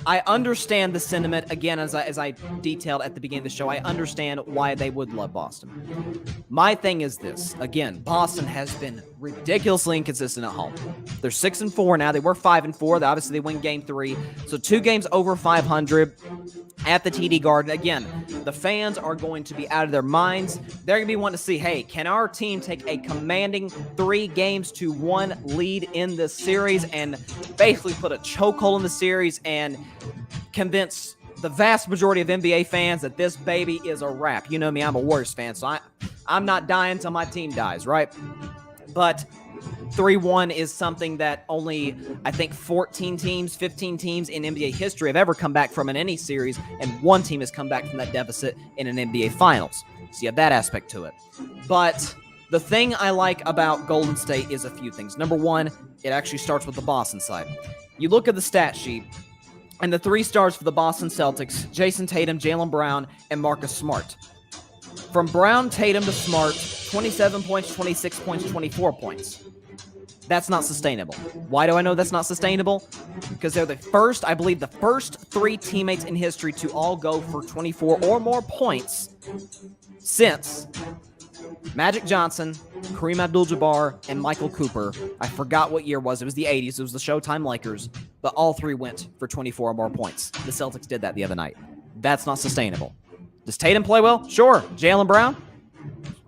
I understand the sentiment. Again, as I detailed at the beginning of the show, I understand why they would love Boston. My thing is this. Again, Boston has been ridiculously inconsistent at home. They're 6-4 now. They were 5-4. Obviously, they win Game 3. So 2 games over 500 at the TD Garden. Again, the fans are going to be out of their minds. They're going to be wanting to see, hey, can our team take a commanding 3-1 lead in this series and basically put a chokehold in the series and convince the vast majority of NBA fans that this baby is a wrap. You know me, I'm a Warriors fan, so I'm not dying till my team dies, right? But 3-1 is something that only, I think, 15 teams in NBA history have ever come back from in any series, and one team has come back from that deficit in an NBA Finals. So you have that aspect to it. But the thing I like about Golden State is a few things. Number one, it actually starts with the Boston side. You look at the stat sheet, and the 3 stars for the Boston Celtics, Jayson Tatum, Jaylen Brown, and Marcus Smart. From Brown, Tatum to Smart, 27 points, 26 points, 24 points. That's not sustainable. Why do I know that's not sustainable? Because they're the first 3 teammates in history to all go for 24 or more points since Magic Johnson, Kareem Abdul-Jabbar, and Michael Cooper. I forgot what year it was. It was the 80s. It was the Showtime Lakers. But all 3 went for 24 or more points. The Celtics did that the other night. That's not sustainable. Does Tatum play well? Sure. Jaylen Brown?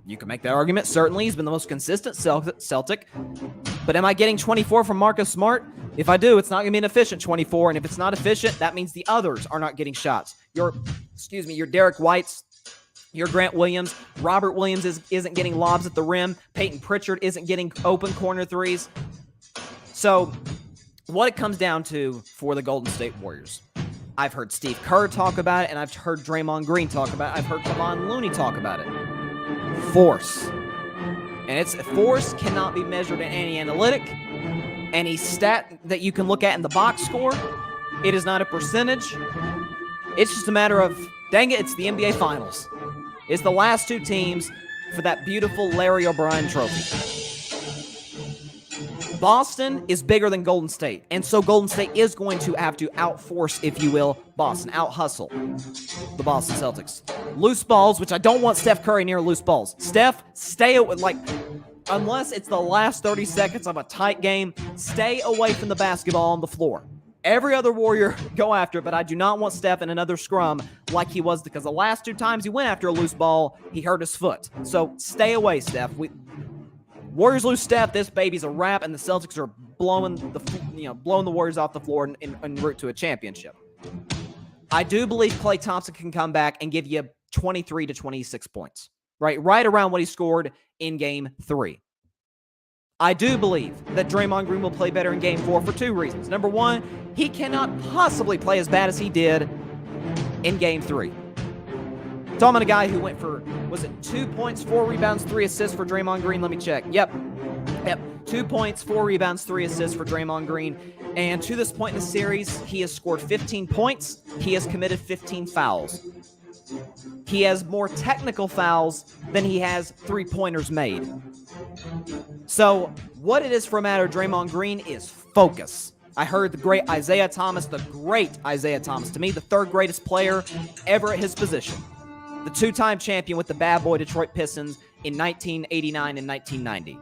You can make that argument. Certainly, he's been the most consistent Celtic. But am I getting 24 from Marcus Smart? If I do, it's not going to be an efficient 24. And if it's not efficient, that means the others are not getting shots. Your Derek Whites, your Grant Williams, Robert Williams isn't getting lobs at the rim. Peyton Pritchard isn't getting open corner threes. So what it comes down to for the Golden State Warriors, I've heard Steve Kerr talk about it, and I've heard Draymond Green talk about it. I've heard Kevon Looney talk about it. Force. And force cannot be measured in any analytic, any stat that you can look at in the box score. It is not a percentage. It's just a matter of, dang it, it's the NBA Finals. It's the last two teams for that beautiful Larry O'Brien trophy. Boston is bigger than Golden State, and so Golden State is going to have to outforce, if you will, Boston, out-hustle the Boston Celtics. Loose balls, which I don't want Steph Curry near loose balls. Steph, stay away, unless it's the last 30 seconds of a tight game, stay away from the basketball on the floor. Every other Warrior, go after it, but I do not want Steph in another scrum like he was, because the last two times he went after a loose ball, he hurt his foot. So stay away, Steph. Warriors lose Steph, this baby's a wrap, and the Celtics are blowing the Warriors off the floor en route to a championship. I do believe Klay Thompson can come back and give you 23 to 26 points, right around what he scored in Game 3. I do believe that Draymond Green will play better in Game 4 for two reasons. Number one, he cannot possibly play as bad as he did in Game 3. Talking about a guy who went for, 2 points, 4 rebounds, 3 assists for Draymond Green? Let me check. Yep. 2 points, 4 rebounds, 3 assists for Draymond Green. And to this point in the series, he has scored 15 points. He has committed 15 fouls. He has more technical fouls than he has three-pointers made. So what it is for a matter of Draymond Green is focus. I heard the great Isaiah Thomas, to me, the third greatest player ever at his position. The two-time champion with the bad boy Detroit Pistons in 1989 and 1990.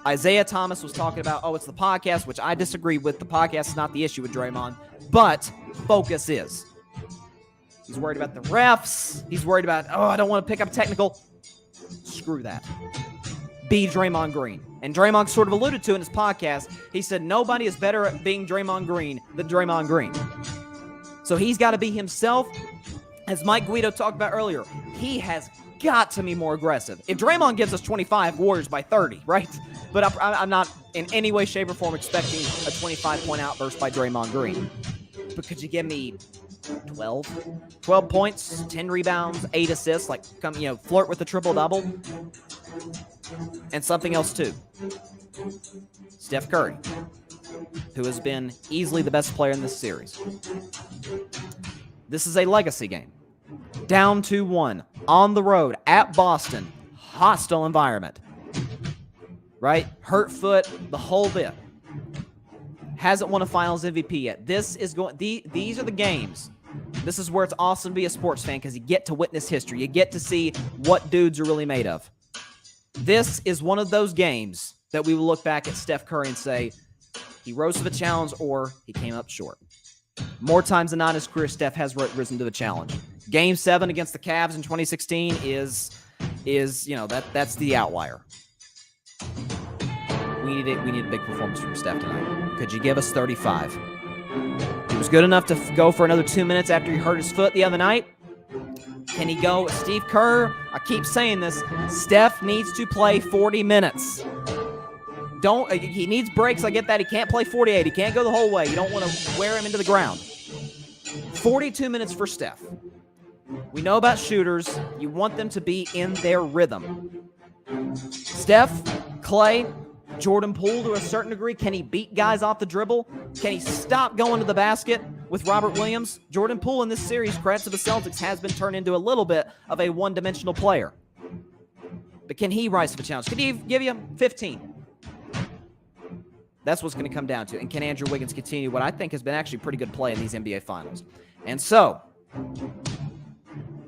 Isaiah Thomas was talking about, it's the podcast, which I disagree with. The podcast is not the issue with Draymond, but focus is. He's worried about the refs. He's worried about, I don't want to pick up technical. Screw that. Be Draymond Green. And Draymond sort of alluded to in his podcast, he said nobody is better at being Draymond Green than Draymond Green. So he's got to be himself. As Mike Guido talked about earlier, he has got to be more aggressive. If Draymond gives us 25, Warriors by 30, right? But I'm not in any way, shape, or form expecting a 25-point outburst by Draymond Green. But could you give me 12? 12 points, 10 rebounds, 8 assists, flirt with the triple-double? And something else, too. Steph Curry, who has been easily the best player in this series. This is a legacy game. Down 2-1, on the road, at Boston, hostile environment. Right? Hurt foot, the whole bit. Hasn't won a Finals MVP yet. These are the games. This is where it's awesome to be a sports fan, because you get to witness history. You get to see what dudes are really made of. This is one of those games that we will look back at Steph Curry and say, he rose to the challenge or he came up short. More times than not in his career, Steph has risen to the challenge. Game 7 against the Cavs in 2016 that's the outlier. We need a big performance from Steph tonight. Could you give us 35? He was good enough to go for another 2 minutes after he hurt his foot the other night. Can he go? Steve Kerr, I keep saying this, Steph needs to play 40 minutes. He needs breaks, I get that. He can't play 48. He can't go the whole way. You don't want to wear him into the ground. 42 minutes for Steph. We know about shooters. You want them to be in their rhythm. Steph, Klay, Jordan Poole to a certain degree. Can he beat guys off the dribble? Can he stop going to the basket with Robert Williams? Jordan Poole in this series, credit to the Celtics, has been turned into a little bit of a one-dimensional player. But can he rise to the challenge? Could he give you 15? That's what's going to come down to. And can Andrew Wiggins continue what I think has been actually pretty good play in these NBA Finals? And so,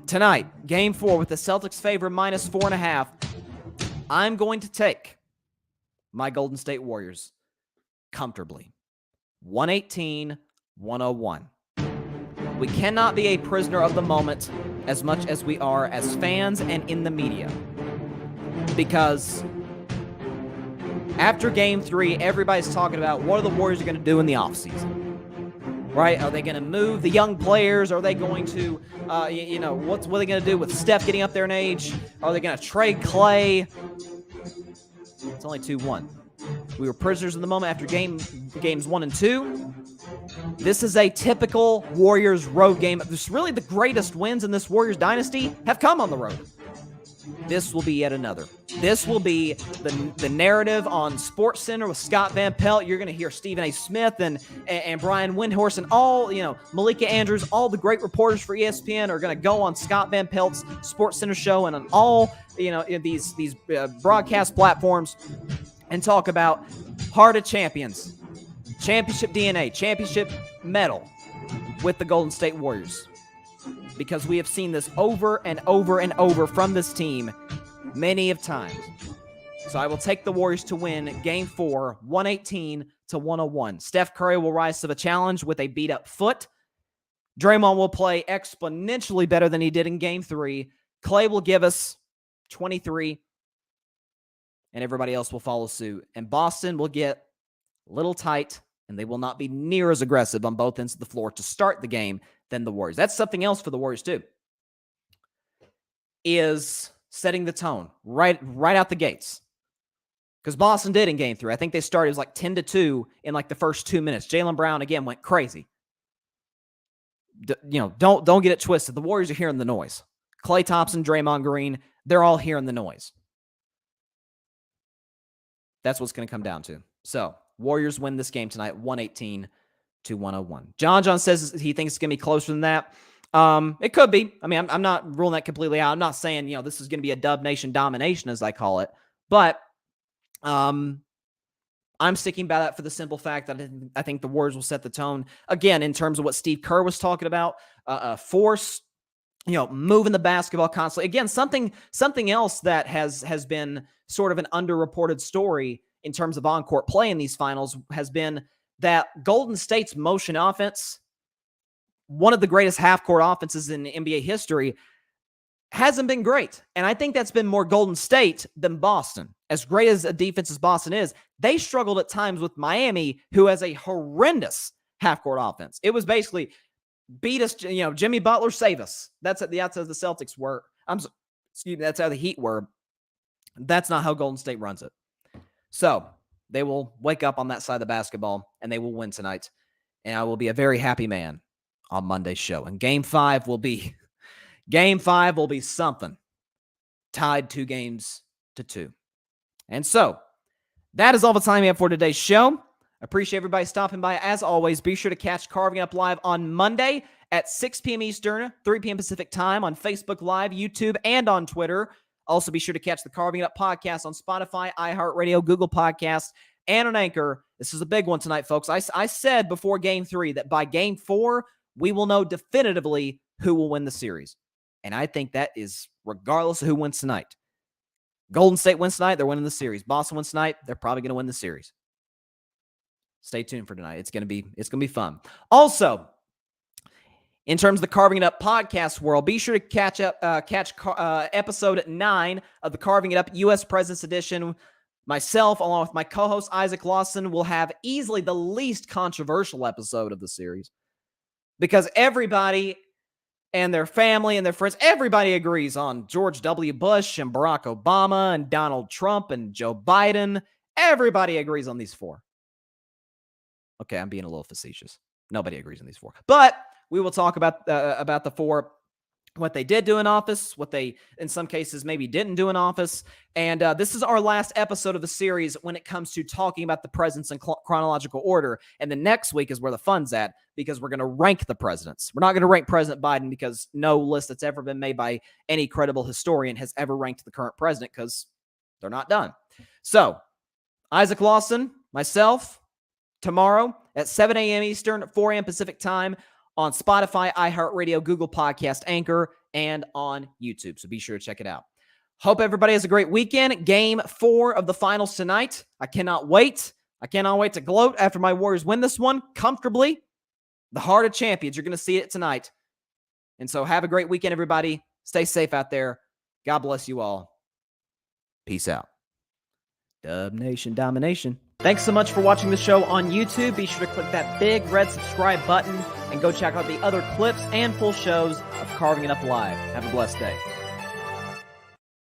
tonight, Game 4 with the Celtics favor minus 4.5, I'm going to take my Golden State Warriors comfortably. 118-101. We cannot be a prisoner of the moment as much as we are as fans and in the media. Because after Game 3, everybody's talking about what are the Warriors going to do in the offseason. Right? Are they going to move the young players? Are they going to, what are they going to do with Steph getting up there in age? Are they going to trade Clay? It's only 2-1. We were prisoners of the moment after games 1 and 2. This is a typical Warriors road game. This really the greatest wins in this Warriors dynasty have come on the road. This will be yet another. This will be the narrative on SportsCenter with Scott Van Pelt. You're going to hear Stephen A. Smith and Brian Windhorst and all, Malika Andrews, all the great reporters for ESPN are going to go on Scott Van Pelt's SportsCenter show and on all, these broadcast platforms and talk about Heart of Champions, championship DNA, championship medal with the Golden State Warriors. Because we have seen this over and over and over from this team many of times. So I will take the Warriors to win Game 4, 118-101. Steph Curry will rise to the challenge with a beat-up foot. Draymond will play exponentially better than he did in Game 3. Clay will give us 23, and everybody else will follow suit. And Boston will get a little tight, and they will not be near as aggressive on both ends of the floor to start the game than the Warriors. That's something else for the Warriors too, is setting the tone right out the gates. Because Boston did in Game 3. I think they started, it was like 10-2 in like the first 2 minutes. Jaylen Brown, again, went crazy. Don't get it twisted. The Warriors are hearing the noise. Klay Thompson, Draymond Green, they're all hearing the noise. That's what's going to come down to. So, Warriors win this game tonight, 118-101. John says he thinks it's going to be closer than that. It could be. I mean, I'm not ruling that completely out. I'm not saying, this is going to be a Dub Nation domination, as I call it. But I'm sticking by that for the simple fact that I think the Warriors will set the tone. Again, in terms of what Steve Kerr was talking about, force, moving the basketball constantly. Again, something else that has been sort of an underreported story in terms of on-court play in these finals has been that Golden State's motion offense, one of the greatest half-court offenses in NBA history, hasn't been great. And I think that's been more Golden State than Boston. As great as a defense as Boston is, they struggled at times with Miami, who has a horrendous half-court offense. It was basically beat us, Jimmy Butler, save us. That's how the Celtics were. That's how the Heat were. That's not how Golden State runs it. So they will wake up on that side of the basketball, and they will win tonight. And I will be a very happy man on Monday's show. And Game 5 will be something. Tied 2-2. And so that is all the time we have for today's show. Appreciate everybody stopping by. As always, be sure to catch Carving Up Live on Monday at 6 p.m. Eastern, 3 p.m. Pacific time on Facebook Live, YouTube, and on Twitter. Also, be sure to catch the Carving It Up podcast on Spotify, iHeartRadio, Google Podcasts, and on Anchor. This is a big one tonight, folks. I said before Game 3 that by Game 4, we will know definitively who will win the series. And I think that is regardless of who wins tonight. Golden State wins tonight, they're winning the series. Boston wins tonight, they're probably going to win the series. Stay tuned for tonight. It's going to be fun. Also, in terms of the Carving It Up podcast world, be sure to catch episode 9 of the Carving It Up U.S. President's Edition. Myself, along with my co-host Isaac Lawson, will have easily the least controversial episode of the series. Because everybody and their family and their friends, everybody agrees on George W. Bush and Barack Obama and Donald Trump and Joe Biden. Everybody agrees on these 4. Okay, I'm being a little facetious. Nobody agrees on these 4. But we will talk about the 4, what they did do in office, what they, in some cases, maybe didn't do in office. And this is our last episode of the series when it comes to talking about the presidents in chronological order. And the next week is where the fun's at, because we're going to rank the presidents. We're not going to rank President Biden because no list that's ever been made by any credible historian has ever ranked the current president, because they're not done. So, Isaac Lawson, myself, tomorrow at 7 a.m. Eastern, 4 a.m. Pacific time on Spotify, iHeartRadio, Google Podcast, Anchor, and on YouTube. So be sure to check it out. Hope everybody has a great weekend. Game 4 of the finals tonight. I cannot wait. I cannot wait to gloat after my Warriors win this one comfortably. The heart of champions. You're going to see it tonight. And so have a great weekend, everybody. Stay safe out there. God bless you all. Peace out. Dub Nation Domination. Thanks so much for watching the show on YouTube. Be sure to click that big red subscribe button and go check out the other clips and full shows of Carving It Up Live. Have a blessed day.